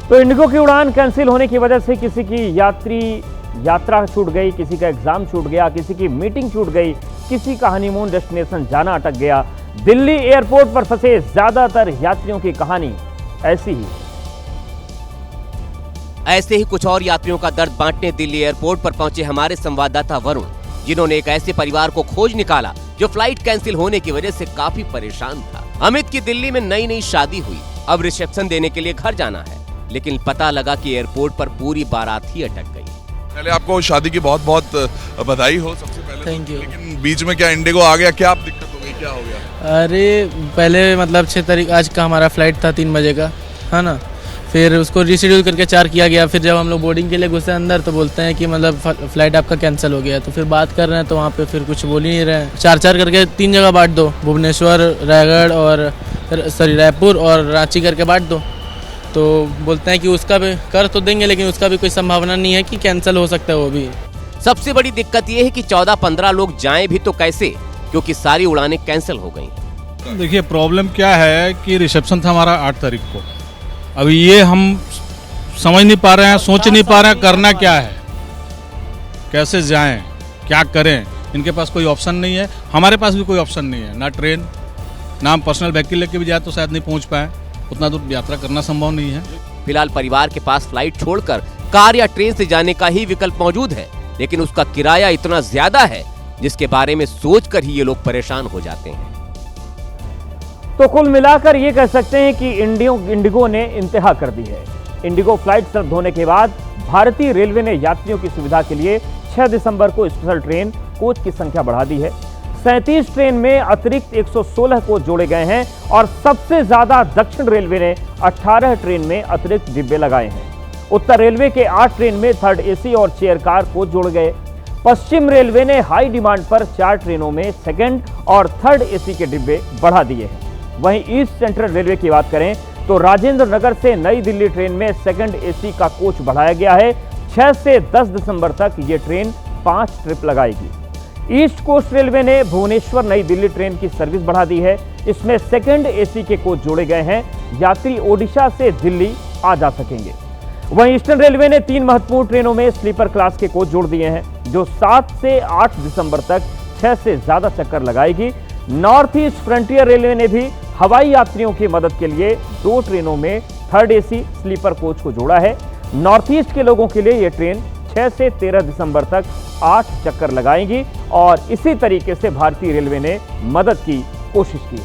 तो इंडिगो की उड़ान कैंसिल होने की वजह से किसी की यात्रा छूट गई, किसी का एग्जाम छूट गया, किसी की मीटिंग छूट गई, किसी का हनीमून डेस्टिनेशन जाना अटक गया। दिल्ली एयरपोर्ट पर फंसे ज्यादातर यात्रियों की कहानी ऐसी ही कुछ और यात्रियों का दर्द बांटने दिल्ली एयरपोर्ट पर पहुंचे हमारे संवाददाता वरुण, जिन्होंने एक ऐसे परिवार को खोज निकाला जो फ्लाइट कैंसिल होने की वजह से काफी परेशान था। अमित की दिल्ली में नई शादी हुई, अब रिसेप्शन देने के लिए घर जाना है, लेकिन पता लगा कि एयरपोर्ट पर पूरी बारात ही अटक गई। पहले आपको शादी की बहुत बहुत बधाई हो सबसे पहले। Thank you. लेकिन बीच में क्या इंडिगो आ गया, क्या दिक्कत हो गई, क्या हो गया? अरे पहले मतलब 6 तारीख आज का हमारा फ्लाइट था 3 बजे का, है ना। फिर उसको रीशेड्यूल करके 4 किया गया। फिर जब हम लोग बोर्डिंग के लिए घुसे अंदर तो बोलते हैं कि मतलब फ्लाइट आपका कैंसिल हो गया। तो फिर बात कर रहे हैं तो वहाँ पे फिर कुछ बोल ही नहीं रहे हैं। 4 करके 3 जगह बांट दो, भुवनेश्वर, रायगढ़ और रायपुर और रांची करके बांट दो। तो बोलते हैं कि उसका भी कर तो देंगे, लेकिन उसका भी कोई संभावना नहीं है कि कैंसिल हो सकता है वो भी। सबसे बड़ी दिक्कत ये है कि 14-15 लोग जाएं भी तो कैसे, क्योंकि सारी उड़ानें कैंसिल हो गई। देखिए प्रॉब्लम क्या है कि रिसेप्शन था हमारा 8 तारीख को। अभी ये हम समझ नहीं पा रहे हैं, सोच नहीं पा रहे हैं करना क्या है, कैसे जाएं, क्या करें। इनके पास कोई ऑप्शन नहीं है, हमारे पास भी कोई ऑप्शन नहीं है, ना ट्रेन, ना हम पर्सनल व्हीकल लेके भी जाए तो शायद नहीं पहुंच पाए, उतना दूर यात्रा करना संभव नहीं है। फिलहाल परिवार के पास फ्लाइट छोड़कर कार या ट्रेन से जाने का ही विकल्प मौजूद है, लेकिन उसका किराया इतना ज्यादा है जिसके बारे में सोचकर ही ये लोग परेशान हो जाते हैं। तो कुल मिलाकर ये कह सकते हैं कि इंडिगो ने इंतहा कर दी है। इंडिगो फ्लाइट रद्द होने के बाद भारतीय रेलवे ने यात्रियों की सुविधा के लिए 6 दिसंबर को स्पेशल ट्रेन कोच की संख्या बढ़ा दी है। 37 ट्रेन में अतिरिक्त 116 कोच जोड़े गए हैं और सबसे ज्यादा दक्षिण रेलवे ने 18 ट्रेन में अतिरिक्त डिब्बे लगाए हैं। उत्तर रेलवे के 8 ट्रेन में थर्ड एसी और चेयर कार कोच जोड़ गए। पश्चिम रेलवे ने हाई डिमांड पर 4 ट्रेनों में सेकंड और थर्ड एसी के डिब्बे बढ़ा दिए हैं। वहीं ईस्ट सेंट्रल रेलवे की बात करें तो राजेंद्र नगर से नई दिल्ली ट्रेन में सेकंड एसी का कोच बढ़ाया गया है। 6 से 10 दिसंबर तक ये ट्रेन 5 ट्रिप लगाएगी। ईस्ट कोस्ट रेलवे ने भुवनेश्वर नई दिल्ली ट्रेन की सर्विस बढ़ा दी है। इसमें सेकंड एसी के कोच जोड़े गए हैं, यात्री ओडिशा से दिल्ली आ जा सकेंगे। वहीं ईस्टर्न रेलवे ने 3 महत्वपूर्ण ट्रेनों में स्लीपर क्लास के कोच जोड़ दिए हैं, जो 7 से 8 दिसंबर तक 6 से ज्यादा चक्कर लगाएगी। नॉर्थ ईस्ट फ्रंटियर रेलवे ने भी हवाई यात्रियों की मदद के लिए 2 ट्रेनों में थर्ड एसी स्लीपर कोच को जोड़ा है। नॉर्थ ईस्ट के लोगों के लिए यह ट्रेन 6 से 13 दिसंबर तक 8 चक्कर लगाएंगी और इसी तरीके से भारतीय रेलवे ने मदद की कोशिश की है।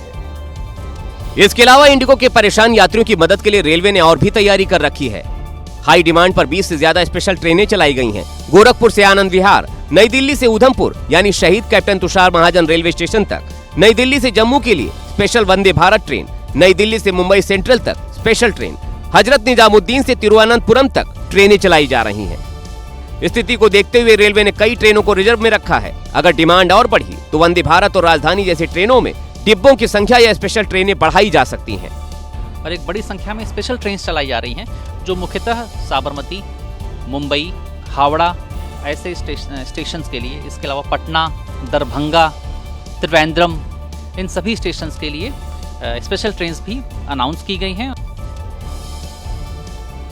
इसके अलावा इंडिगो के परेशान यात्रियों की मदद के लिए रेलवे ने और भी तैयारी कर रखी है। हाई डिमांड पर 20 से ज्यादा स्पेशल ट्रेनें चलाई गई हैं। गोरखपुर से आनंद विहार, नई दिल्ली से उधमपुर यानी शहीद कैप्टन तुषार महाजन रेलवे स्टेशन तक, नई दिल्ली से जम्मू के लिए स्पेशल वंदे भारत ट्रेन, नई दिल्ली से मुंबई सेंट्रल तक स्पेशल ट्रेन, हजरत निजामुद्दीन से तिरुवनंतपुरम तक ट्रेनें चलाई जा रही हैं। स्थिति को देखते हुए रेलवे ने कई ट्रेनों को रिजर्व में रखा है। अगर डिमांड और बढ़ी तो वंदे भारत और राजधानी जैसी ट्रेनों में डिब्बों की संख्या या स्पेशल ट्रेनें बढ़ाई जा सकती हैं। और एक बड़ी संख्या में स्पेशल ट्रेन चलाई जा रही हैं, जो मुख्यतः साबरमती, मुंबई, हावड़ा ऐसे स्टेशंस के लिए, इसके अलावा पटना, दरभंगा, त्रिवेंद्रम, इन सभी स्टेशंस के लिए स्पेशल ट्रेन्स भी अनाउंस की गई हैं।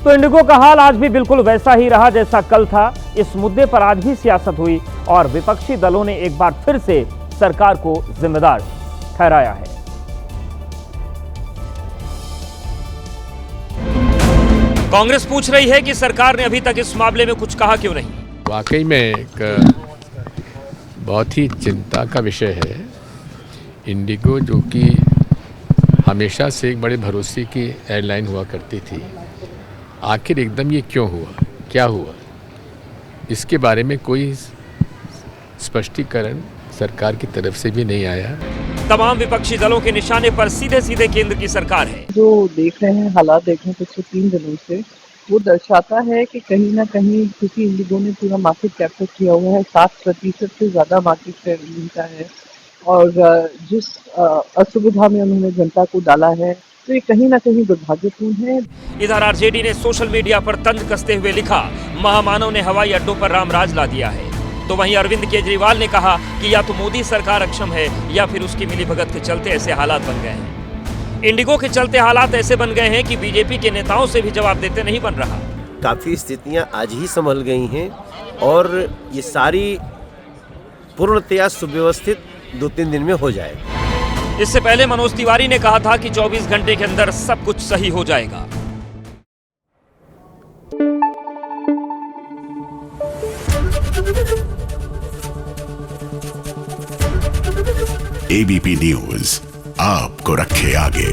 तो इंडिगो का हाल आज भी बिल्कुल वैसा ही रहा जैसा कल था। इस मुद्दे पर आज भी सियासत हुई और विपक्षी दलों ने एक बार फिर से सरकार को जिम्मेदार ठहराया है। कांग्रेस पूछ रही है कि सरकार ने अभी तक इस मामले में कुछ कहा क्यों नहीं। वाकई में एक बहुत ही चिंता का विषय है। इंडिगो जो कि हमेशा से एक बड़े भरोसे की एयरलाइन हुआ करती थी, आखिर एकदम ये क्यों हुआ, क्या हुआ, इसके बारे में कोई स्पष्टीकरण सरकार की तरफ से भी नहीं आया। तमाम विपक्षी दलों के निशाने पर सीधे सीधे केंद्र की सरकार है। जो देख रहे हैं हालात देख रहे हैं पिछले 3 दिनों से, वो दर्शाता है कि कहीं ना कहीं क्योंकि इंडिगो ने पूरा मार्केट कैप्चर किया हुआ है, 7% से ज्यादा मार्केट शेयर मिलता है और जिस असुविधा में उन्होंने जनता को डाला है, तो ये कहीं ना कहीं दुर्भाग्यपूर्ण है। इधर आरजेडी ने सोशल मीडिया पर तंज कसते हुए लिखा, महामानव ने हवाई अड्डों पर रामराज ला दिया है। तो वहीं अरविंद केजरीवाल ने कहा कि या तो मोदी सरकार अक्षम है या फिर उसकी मिलीभगत के चलते ऐसे हालात बन गए हैं। इंडिगो के चलते हालात ऐसे बन गए हैं कि बीजेपी के नेताओं से भी जवाब देते नहीं बन रहा। काफ़ी स्थितियां आज ही संभल गई हैं और ये सारी पूर्णतया सुव्यवस्थित 2-3 दिन में हो जाएगा। इससे पहले मनोज तिवारी ने कहा था कि 24 घंटे के अंदर सब कुछ सही हो जाएगा। एबीपी न्यूज आपको रखे आगे।